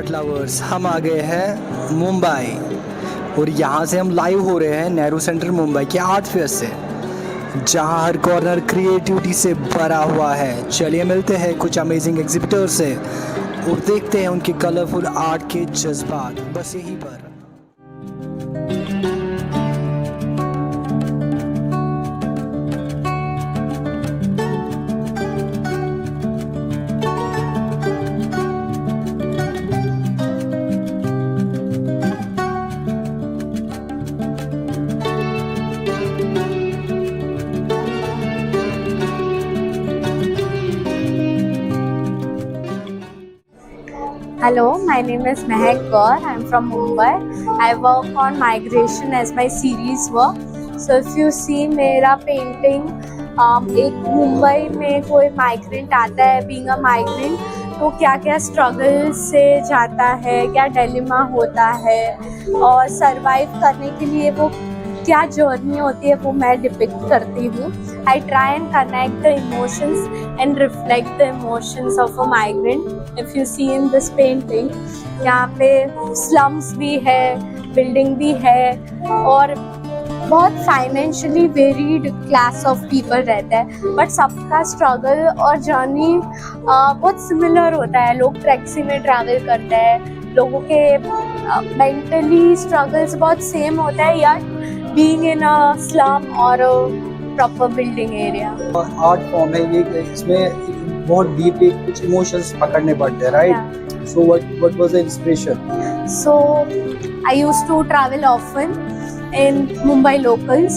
Art lovers, हम आ गए हैं मुंबई और यहाँ से हम लाइव हो रहे हैं नेहरू सेंटर मुंबई के आर्ट फेस्ट से, जहाँ हर कॉर्नर क्रिएटिविटी से भरा हुआ है। चलिए मिलते हैं कुछ अमेजिंग एग्जिबिटर से और देखते हैं उनके कलरफुल आर्ट के जज्बात बस यहीं पर। Hello, my name is Mehak Gaur. I'm from Mumbai. I work on migration as my series work. So if you see मेरा painting, एक मुंबई में कोई migrant आता है, being a migrant, तो क्या क्या struggle से जाता है, क्या dilemma होता है और survive करने के लिए वो क्या जर्नी होती है वो मैं डिपिक्ट करती हूँ. I try and connect the emotions and reflect the emotions of a migrant. If you see in this painting, यहाँ पे slums भी है, building भी है और बहुत financially varied class of people रहता है, बट सबका स्ट्रगल और जर्नी बहुत सिमिलर होता है. लोग टैक्सी में ट्रैवल करते हैं, लोगों के मेंटली स्ट्रगल्स बहुत सेम होता है या बीइंग इन अ स्लम और proper building area. Art form है ये, इसमें बहुत डीप कुछ इमोशंस पकड़ने पड़ते हैं, right? So what was the inspiration? So I used to travel often in Mumbai locals.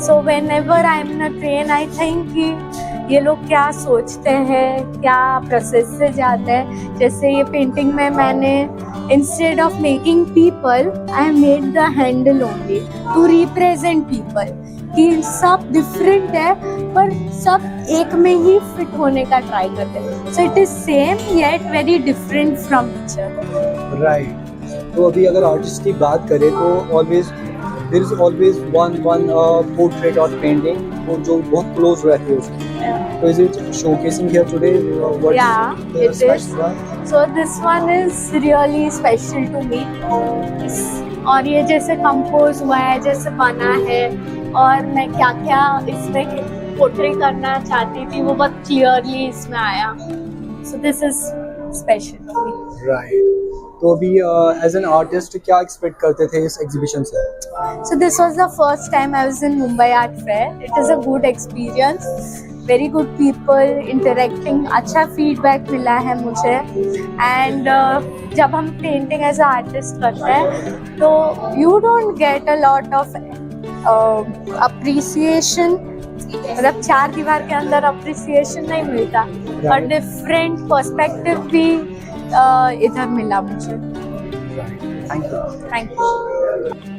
So whenever I'm in a train, I think कि ये लोग क्या सोचते हैं, क्या प्रोसेस से जाते हैं. जैसे ये पेंटिंग में मैंने instead of making people, I made the handle only to represent people. कि सब डिफरेंट है पर सब एक में ही फिट होने का ट्राई करते हैं. So it is same yet very different from each other. Right. तो अभी अगर आर्टिस्ट की बात करें तो there is always one portrait or painting जो बहुत close रहती है उसकी. So is it showcasing here today? What Yeah, is the it special is. one? So this one is really special to me. और ये जैसे कंपोज हुआ है, जैसे बना है और मैं क्या क्या इसमें पोर्ट्रे करना चाहती थी वो बहुत क्लियरली इसमें आया. So this is special to me. Right. तो अभी एज एन आर्टिस्ट क्या एक्सपेक्ट करते थे इस एग्जीबिशन से? So this was the first time I was in Mumbai Art Fair. It is a good experience. Very good people interacting. अच्छा feedback मिला है मुझे. And जब हम painting as an artist करते हैं तो you don't get a lot of appreciation. मतलब चार दीवार के अंदर अप्रिसिएशन नहीं मिलता, पर डिफरेंट पर्सपेक्टिव भी इधर मिला मुझे. Thank you.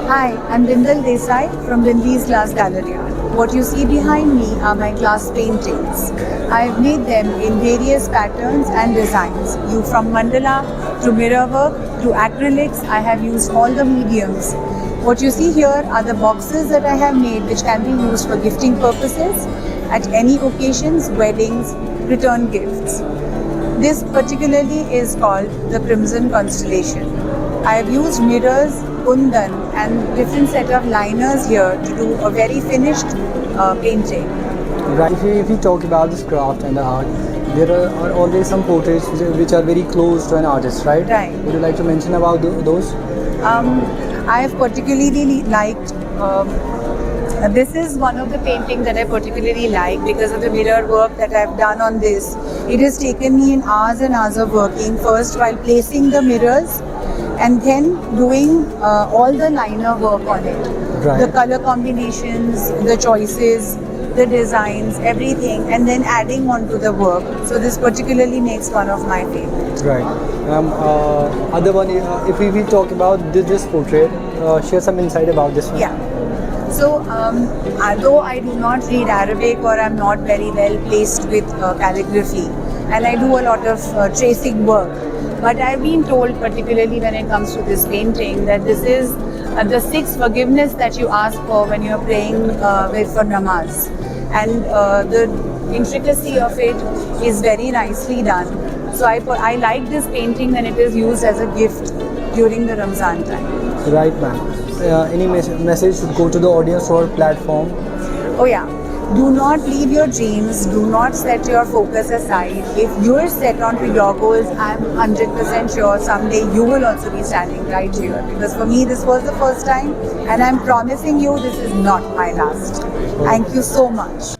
Hi, I'm Dindal Desai from Dindi's Glass Gallery Art. What you see behind me are my glass paintings. I've made them in various patterns and designs. From mandala to mirror work to acrylics, I have used all the mediums. What you see here are the boxes that I have made, which can be used for gifting purposes at any occasions, weddings, return gifts. This particularly is called the Crimson Constellation. I have used mirrors, kundan and different set of liners here to do a very finished painting. Right. If we talk about this craft and the art, there are always some portraits which are very close to an artist, right? Right. Would you like to mention about those? I have particularly liked. This is one of the paintings that I particularly like because of the mirror work that I've done on this. It has taken me in hours and hours of working, first while placing the mirrors and then doing all the liner work on it. Right. The color combinations, the choices, the designs, everything, and then adding on to the work. So this particularly makes one of my favorites. Right. Other one, if we talk about this portrait, share some insight about this one. Yeah. So, although I do not read Arabic or I'm not very well placed with calligraphy, and I do a lot of tracing work, but I've been told, particularly when it comes to this painting, that this is the sixth forgiveness that you ask for when you're praying for namaz. And the intricacy of it is very nicely done. So I like this painting when it is used as a gift during the Ramzan time. Right, ma'am. Any message to go to the audience or platform? Oh yeah. Do not leave your dreams. Do not set your focus aside. If you're set onto your goals, I'm 100% sure someday you will also be standing right here. Because for me, this was the first time, and I'm promising you this is not my last. Thank you so much.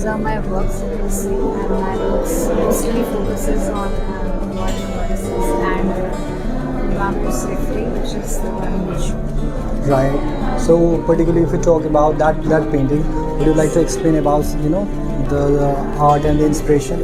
Are my works you can see, and my works mostly focuses on God and goddesses and Bamboo Safety, which is the one issue. Right. So particularly if you talk about that painting, would you like to explain about the art and the inspiration?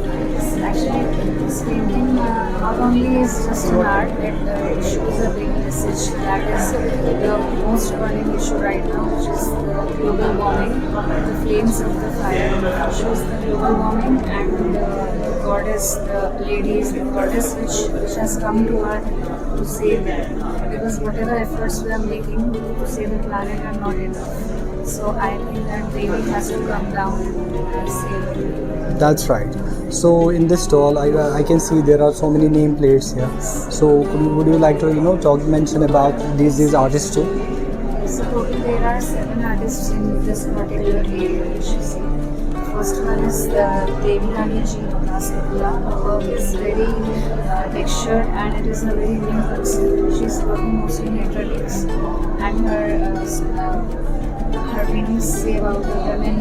Actually, this painting not only is just an art, it shows a big message that is the most burning issue right now, which is the global warming. The flames of the fire shows the global warming, and the goddess, the lady is the goddess which has come to earth to save it. Because whatever efforts we are making to save the planet are not enough. So I think that Devi has to come down and save it. That's right. So in this stall, I can see there are so many nameplates here. So would you like to mention about these artists too? So total there are 7 artists in this particular area which you see. First one is Devi Rani Ji Rasagula. Her work is very textured and it is a very unique concept. She's working mostly in acrylics, and her paintings say about the women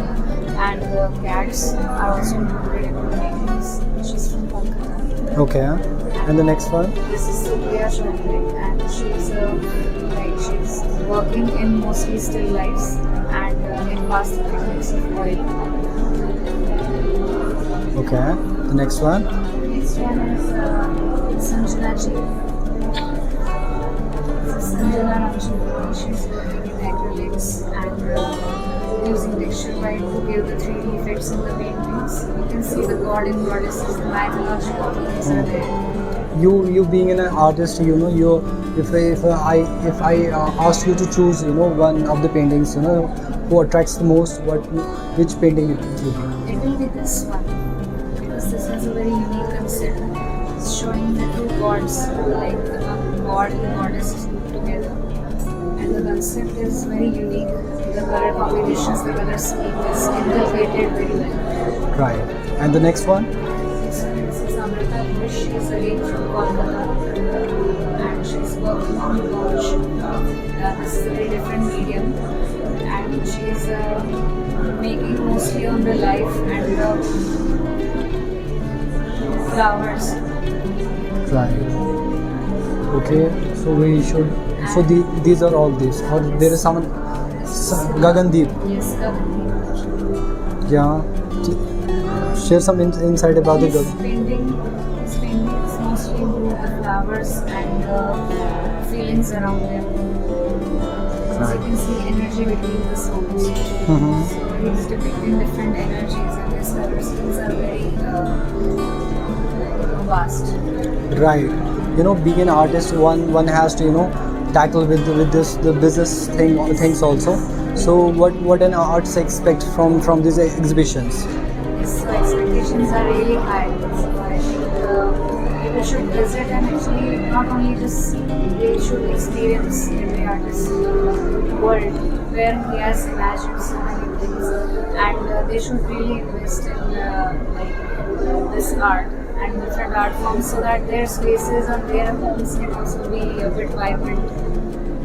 and the cats are also included in her paintings. She's from Kolkata. Okay. And the next one? This is Supriya Chaudhary, and she's working in mostly still lifes and in past techniques of oil. Okay. The next one? Next one is Sanjana Ji. Sanjana Ramji. She's working in acrylics and using texture white to give the 3D effects in the paintings. You can see the god and goddesses, the mythological beings are there. you being an artist, you know, you if I ask you to choose, you know, one of the paintings, you know, who attracts the most, which painting it would be? It will be this one because this has a very unique concept. It's showing the two gods, like god and goddess together, and the concept is very unique. The color combinations, the color scheme is inculcated very well. Right. And the next one? This is Amrita Bush. She's a lady from Kolkata, and she's working on gouache. This is a very different medium, and she's making mostly on the life and the flowers. Right. Okay. So we should. So these are all these. Or there is someone. Gagandeep. Yes, Gagandeep. Yeah. Share some insight about the His painting is mostly into the flowers and the feelings around them. As you can see, energy between the souls. Mm-hmm. So he's depicting different energies, and his color schemes are very vast. Right. You know, being an artist, one has to, you know, tackle with this the business things also. So what an artist expect from these exhibitions? His expectations are really high. So I think people should visit and actually not only just see, they should experience every artist's world where he has imagined so many things, and they should really invest in this art and different art forms so that their spaces or their homes can also be a bit vibrant.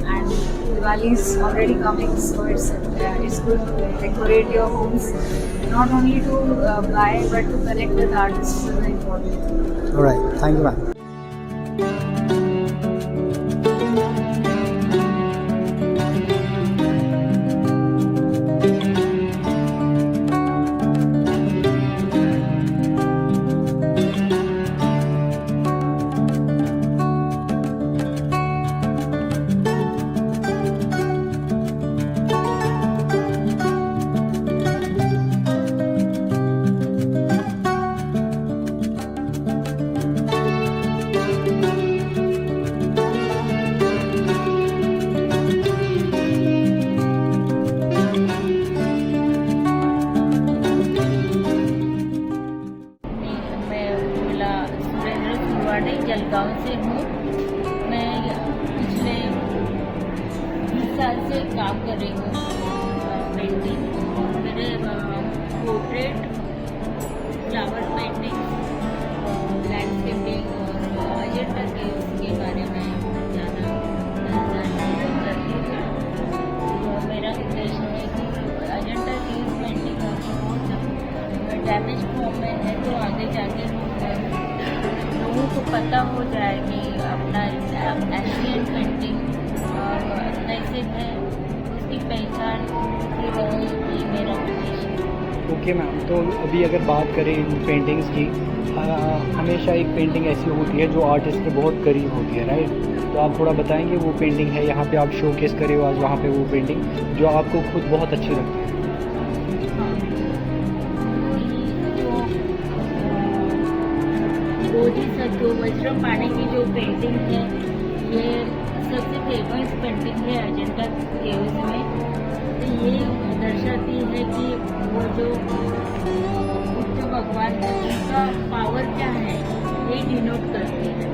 And Diwali is already coming, so it's good to decorate your homes, not only to buy but to connect with artists is very important. All right. Thank you, ma'am. Jalgaon से हूँ। मैं पिछले 20 साल से काम कर रही हूँ पेंटिंग। मेरे पोर्ट्रेट, फ्लावर पेंटिंग, लैंडस्केपिंग और अजेंडा के बारे में ज़्यादा जानकारी करती हूँ। मेरा उद्देश्य है कि अजेंडा की पेंटिंग बहुत डैमेज फॉर्म में है, तो आगे जाके लोगों को पता हो जाए कि अपना एशियन पेंटिंग कैसे है, उसकी पहचान की रहे, ये मेरा उद्देश्य है। ओके मैम, तो अभी अगर बात करें इन पेंटिंग्स की, हमेशा एक पेंटिंग ऐसी होती है जो आर्टिस्ट के बहुत करीब होती है, राइट? तो आप थोड़ा बताएंगे वो पेंटिंग है, यहाँ पे आप शोकेस करे हो आज वहाँ पे वो पेंटिंग जो आपको खुद बहुत अच्छी लगती है। जो वज्रपाणी की जो पेंटिंग है, ये सबसे फेमस पेंटिंग है अजंता केव्स में। तो ये दर्शाती है कि वो जो बुद्ध भगवान है उनका पावर क्या है, ये डिनोट करती है।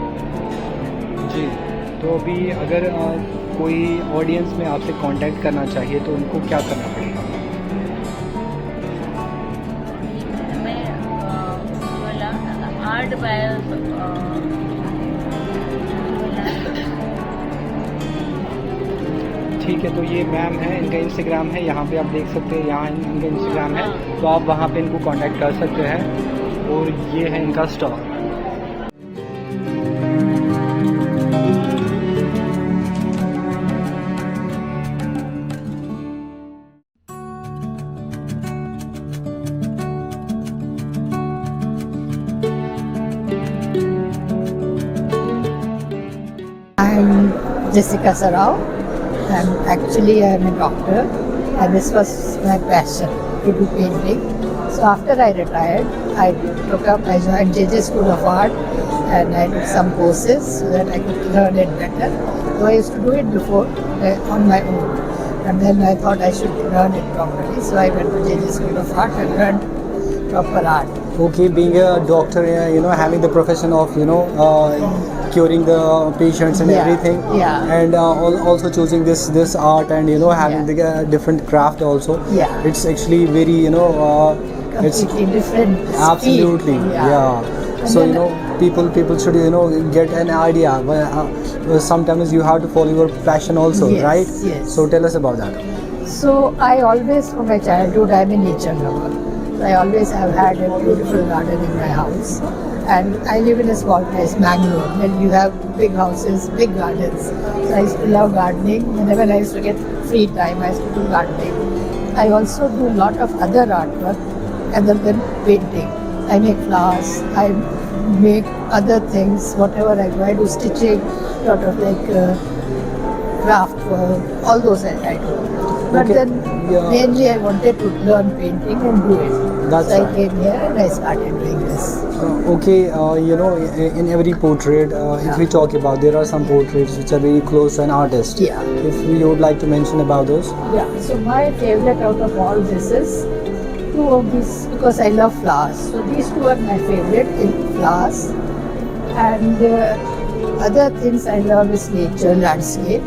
जी, तो अभी अगर कोई ऑडियंस में आपसे कांटेक्ट करना चाहिए तो उनको क्या करना पड़ेगा? आर्ट बाय ठीक है, तो ये मैम है, इनका इंस्टाग्राम है, यहाँ पे आप देख सकते हैं, यहाँ इनका इंस्टाग्राम है, तो आप वहाँ पे इनको कांटेक्ट कर सकते हैं। और ये है इनका stall. I'm Jessica Sarao. I'm a doctor, and this was my passion to do painting. So after I retired, I joined JJ School of Art and I did some courses so that I could learn it better. So I used to do it before on my own. And then I thought I should learn it properly. So I went to JJ School of Art and learned proper art. Okay, being a doctor, having the profession of, curing the patients and Yeah, everything. yeah. And also choosing this art and, having Yeah. the different craft also. Yeah. It's actually very, it's Completely different speed. absolutely, yeah. And So, then- people should, get an idea. Sometimes you have to follow your passion also, Yes, right? yes. So tell us about that. So I always, from my childhood, I'm a nature lover. So I always have had a beautiful garden in my house. And I live in a small place, Mangalore, and you have big houses, big gardens. So I used to love gardening. Whenever I used to get free time, I used to do gardening. I also do a lot of other artwork other than painting. I make flowers, I make other things, whatever I do. I do stitching, lot of craft work, all those I do. But Okay, then yeah. mainly I wanted to learn painting and do it. That's so right. I came here and I started doing this. Okay, in every portrait, if we talk about, there are some portraits which are very close to an artist. Yeah. If you would like to mention about those. Yeah, so my favorite out of all this is two of these because I love flowers. So these two are my favorite in flowers. And other things I love is nature, landscape.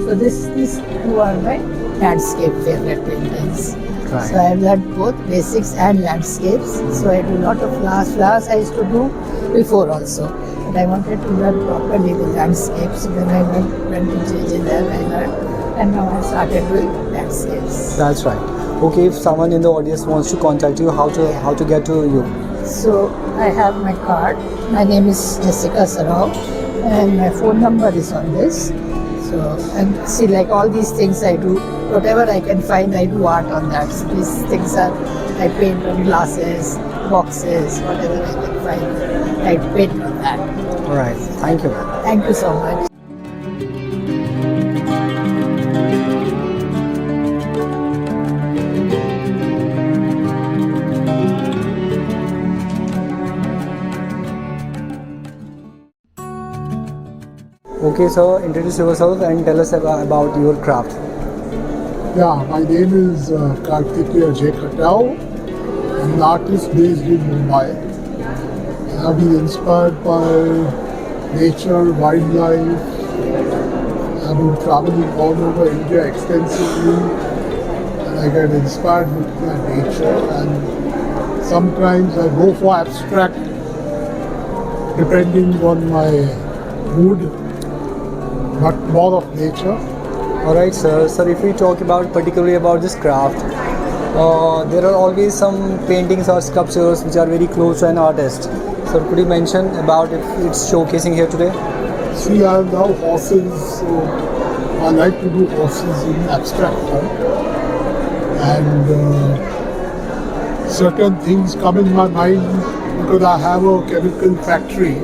So these two are my landscape favorite paintings. Right. So I have learned both basics and landscapes. So I do a lot of flowers. Flowers I used to do before also. But I wanted to learn properly the landscapes. When I went to JJ there, I learned. And now I started doing landscapes. That's right. Okay, if someone in the audience wants to contact you, how to get to you? So I have my card. My name is Jessica Sarao and my phone number is on this. So and see, like all these things I do, whatever I can find, I do art on that. So these things are, I paint on glasses, boxes, whatever I can find, I paint on that. All right. Thank you. Thank you so much. Okay, sir, introduce yourself and tell us about your craft. Yeah, my name is Kartikeya J. Katao. I'm an artist based in Mumbai. I've been inspired by nature, wildlife. I've been traveling all over India extensively and I get inspired with my nature and sometimes I go for abstract depending on my mood, but more of nature. All right, sir. Sir, if we talk about particularly about this craft, there are always some paintings or sculptures which are very close to an artist. So could you mention about if it's showcasing here today? See, I love horses, so I like to do horses in abstract form. And certain things come in my mind because I have a chemical factory.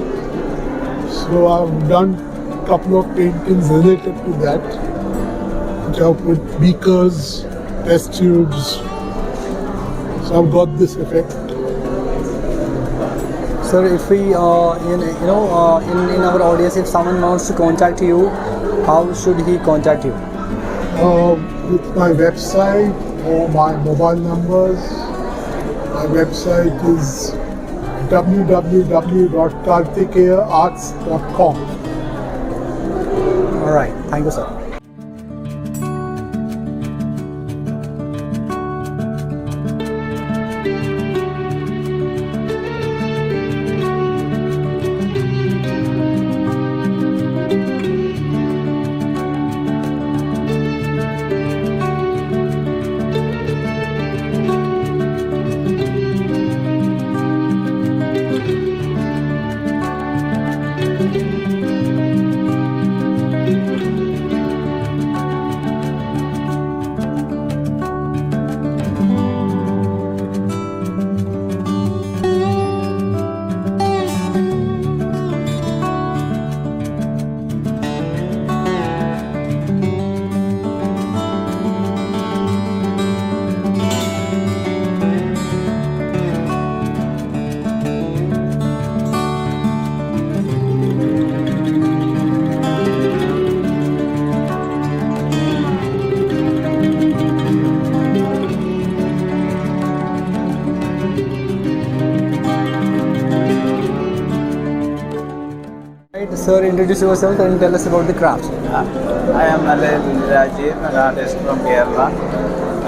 So I've done a couple of paintings related to that, which I've put beakers, test tubes. So I've got this effect. Sir, if we, in our audience, if someone wants to contact you, how should he contact you? With my website or my mobile numbers. My website is www.kartikeyaarts.com. All right. Thank you, sir. Sir, introduce yourself and tell us about the craft. I am Naled Rajiv, an artist from Kerala.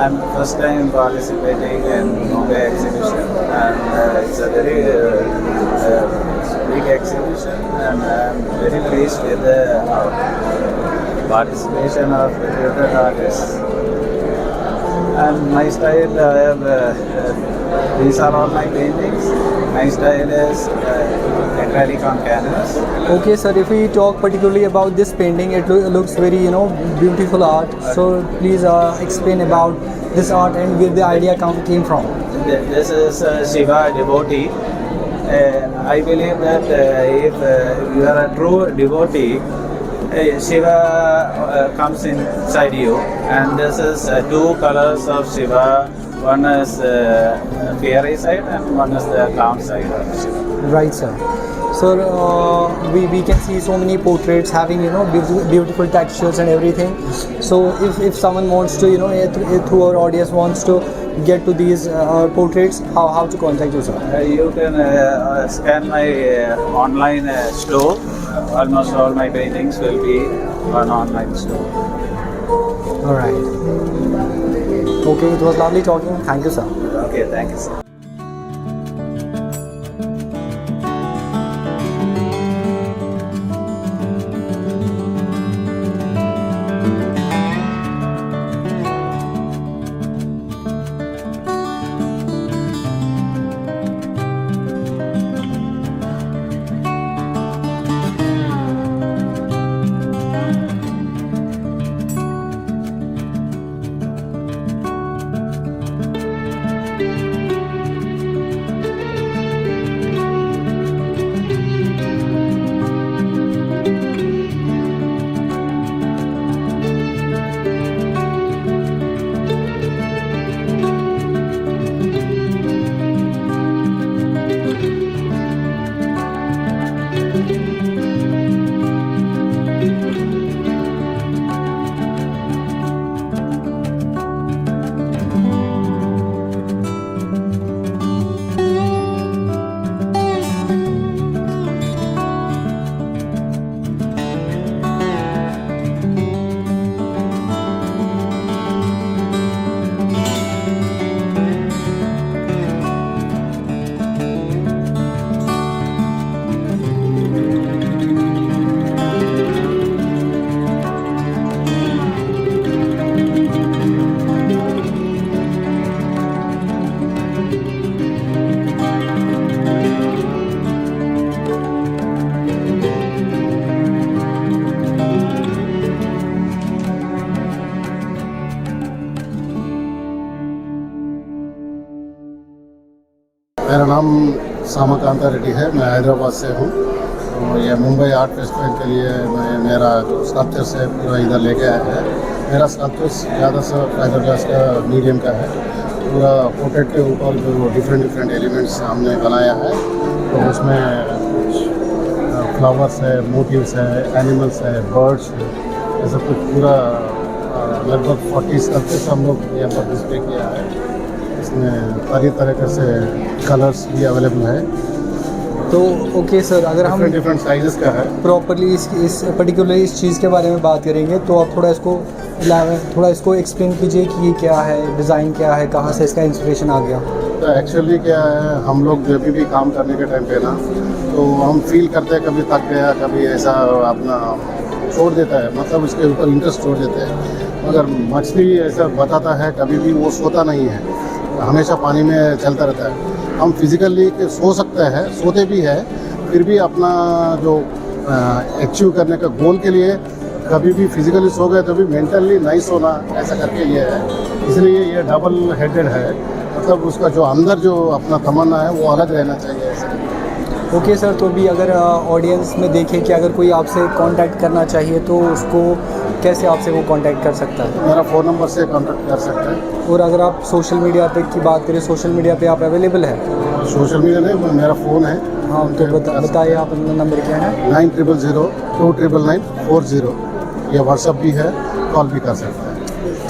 I'm first time participating in Mumbai exhibition, and it's a very big exhibition, and I'm very pleased with the participation of different artists. And my style, I have these are all my paintings. My style is acrylic on canvas. Okay, sir, if we talk particularly about this painting, it looks very, beautiful art. So please explain about this art and where the idea came from. This is Shiva devotee. I believe that if you are a true devotee, Shiva comes inside you, and this is two colors of Shiva. One is fiery side and one is the calm side of Shiva. Right, sir. So we can see so many portraits having beautiful textures and everything. So if someone wants to through our audience wants to get to these portraits, how to contact you, sir? You can scan my online store. Almost all my paintings will be on online store. All right. Okay, it was lovely talking. Thank you, sir. Okay, thank you, sir. मेरा नाम सामाकांता रेड्डी है, मैं हैदराबाद से हूँ। तो ये Mumbai art festival के लिए मेरा जो स्कल्पचर्स है पूरा इधर लेके आया है। मेरा स्कल्पचर्स ज़्यादा से फाइबर ग्लास का मीडियम का है। पूरा पोर्ट्रेट के ऊपर जो डिफरेंट एलिमेंट्स हमने बनाया है, तो उसमें कुछ फ्लावर्स है, मोटिव्स है, एनिमल्स है, बर्ड्स है, ऐसा कुछ पूरा लगभग 40 स्कल्पचर्स हम लोग यहाँ पर डिस्प्ले किया है। इसमें तरह से कलर्स भी अवेलेबल है। तो ओके सर, अगर हम डिफरेंट साइजेस का है। प्रॉपरली इस पर्टिकुलरली इस चीज़ के बारे में बात करेंगे, तो आप थोड़ा इसको एक्सप्लेन कीजिए कि ये क्या है, डिज़ाइन क्या है, कहाँ से इसका इंस्पिरेशन आ गया। तो एक्चुअली क्या है, हम लोग जब भी काम करने के टाइम पे ना, तो हम फील करते हैं कभी थक गया, कभी ऐसा अपना छोड़ देता है, मतलब उसके ऊपर इंटरेस्ट छोड़ देते हैं। मगर मछली ऐसा बताता है, कभी भी वो सोता नहीं है, हमेशा पानी में चलता रहता है। हम फिज़िकली सो सकते हैं, सोते भी है, फिर भी अपना जो अचीव करने का गोल के लिए कभी भी फिज़िकली सो गए तो भी मेंटली नहीं सोना, ऐसा करके ये है। इसलिए ये डबल हेडेड है, मतलब उसका जो अंदर जो अपना तमन्ना है वो अलग रहना चाहिए ऐसे। ओके सर, तो भी अगर ऑडियंस में देखें कि अगर कोई आपसे कांटेक्ट करना चाहिए तो उसको कैसे आपसे वो कांटेक्ट कर सकता है? मेरा फ़ोन नंबर से कांटेक्ट कर सकते हैं। और अगर आप सोशल मीडिया पे की बात करें, सोशल मीडिया पे आप अवेलेबल है? सोशल मीडिया नहीं, मेरा फ़ोन है। हाँ, तो बताइए आप अपना नंबर क्या है? 90029940। ये व्हाट्सअप भी है, कॉल भी कर सकते हैं।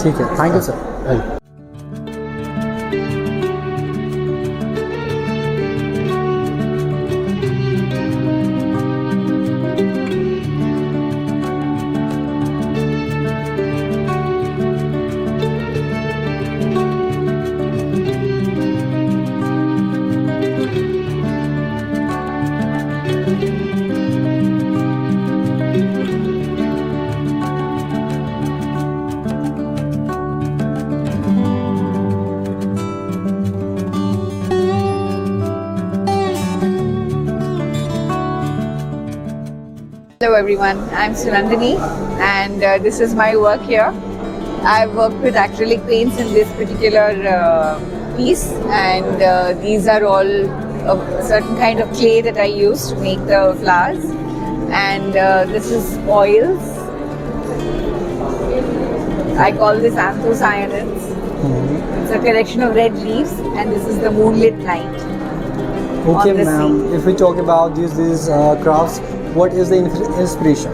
ठीक है, thank you sir. Thank you. Hello everyone, I'm Sunandini and this is my work here. I've worked with acrylic paints in this particular piece and these are all a certain kind of clay that I use to make the flowers, and this is oils. I call this anthocyanins. It's a collection of red leaves and this is the moonlit night. Okay, On the ma'am. If we talk about these crafts, what is the inspiration?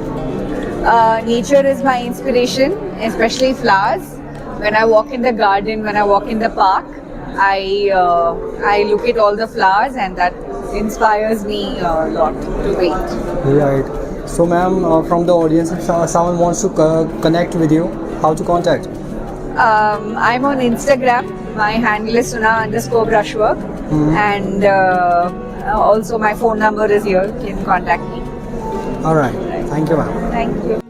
Nature is my inspiration, especially flowers. When I walk in the garden, when I walk in the park, I look at all the flowers and that inspires me a lot to paint. Right. So, ma'am, from the audience, if someone wants to connect with you, how to contact? I'm on Instagram. My handle is Suna_brushwork and also my phone number is here. You can contact me. All right. Thank you, ma'am. Thank you.